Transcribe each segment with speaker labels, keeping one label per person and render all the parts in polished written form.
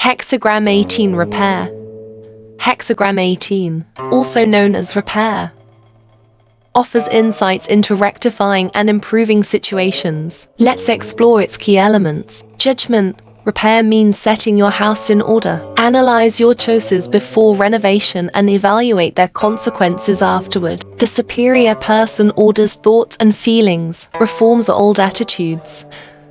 Speaker 1: Hexagram 18 Repair. Hexagram 18, also known as repair, offers insights into rectifying and improving situations. Let's explore its key elements. Judgment. Repair means setting your house in order. Analyze your choices before renovation and evaluate their consequences afterward. The superior person orders thoughts and feelings, reforms old attitudes,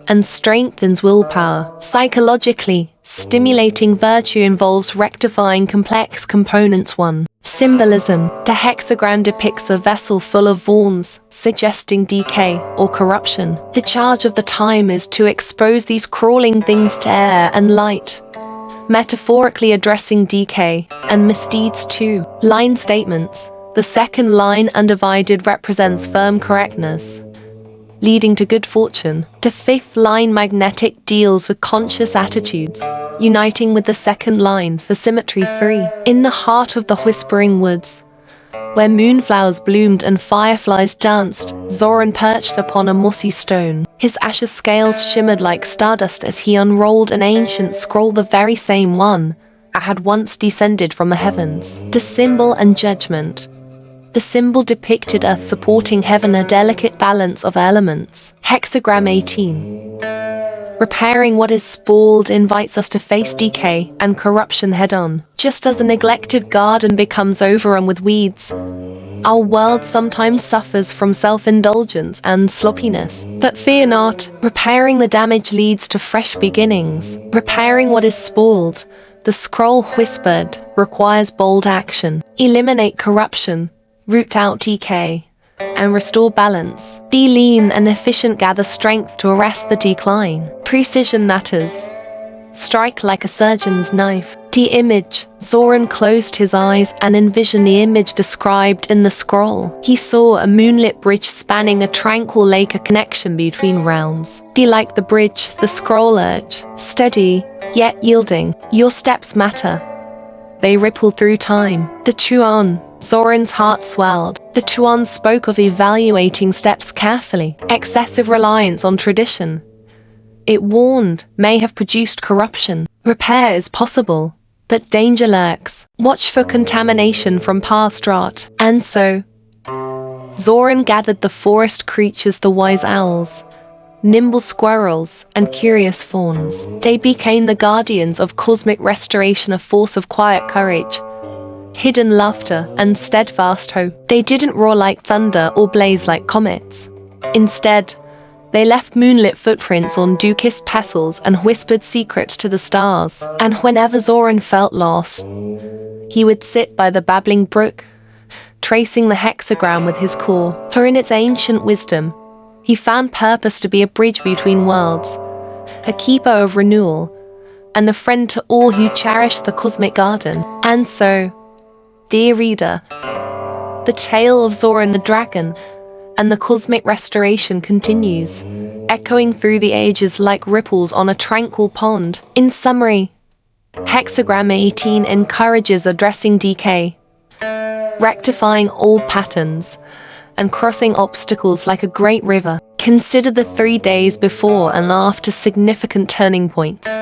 Speaker 1: and strengthens willpower. Psychologically, stimulating virtue involves rectifying complex components. 1. Symbolism. The hexagram depicts a vessel full of wounds, suggesting decay or corruption. The charge of the time is to expose these crawling things to air and light, metaphorically addressing decay and misdeeds. 2. Line statements. The second line, undivided, represents firm correctness, leading to good fortune. The fifth line, magnetic, deals with conscious attitudes, uniting with the second line for symmetry. 3. In the heart of the whispering woods, where moonflowers bloomed and fireflies danced, Zoran perched upon a mossy stone. His ashen scales shimmered like stardust as he unrolled an ancient scroll, the very same one that had once descended from the heavens. The symbol and judgment. The symbol depicted Earth supporting heaven, a delicate balance of elements. Hexagram 18. Repairing what is spoiled invites us to face decay and corruption head-on. Just as a neglected garden becomes overrun with weeds, our world sometimes suffers from self-indulgence and sloppiness. But fear not, repairing the damage leads to fresh beginnings. Repairing what is spoiled, the scroll whispered, requires bold action. Eliminate corruption, root out decay, and restore balance. Be lean and efficient, gather strength to arrest the decline. Precision matters. Strike like a surgeon's knife. The image. Zoran closed his eyes and envisioned the image described in the scroll. He saw a moonlit bridge spanning a tranquil lake, a connection between realms. Be like the bridge, the scroll urge. Steady, yet yielding. Your steps matter. They ripple through time. The Tuan. Zoran's heart swelled. The Tuan spoke of evaluating steps carefully. Excessive reliance on tradition, it warned, may have produced corruption. Repair is possible, but danger lurks. Watch for contamination from past rot. And so, Zoran gathered the forest creatures, the wise owls, nimble squirrels, and curious fawns. They became the guardians of cosmic restoration, a force of quiet courage, hidden laughter, and steadfast hope. They didn't roar like thunder or blaze like comets. Instead, they left moonlit footprints on dew-kissed petals and whispered secrets to the stars. And whenever Zoran felt lost, he would sit by the babbling brook, tracing the hexagram with his core. For in its ancient wisdom, he found purpose to be a bridge between worlds, a keeper of renewal, and a friend to all who cherish the cosmic garden. And so, dear reader, the tale of Zoran the dragon and the cosmic restoration continues, echoing through the ages like ripples on a tranquil pond. In summary, Hexagram 18 encourages addressing decay, rectifying old patterns, and crossing obstacles like a great river. Consider the 3 days before and after significant turning points.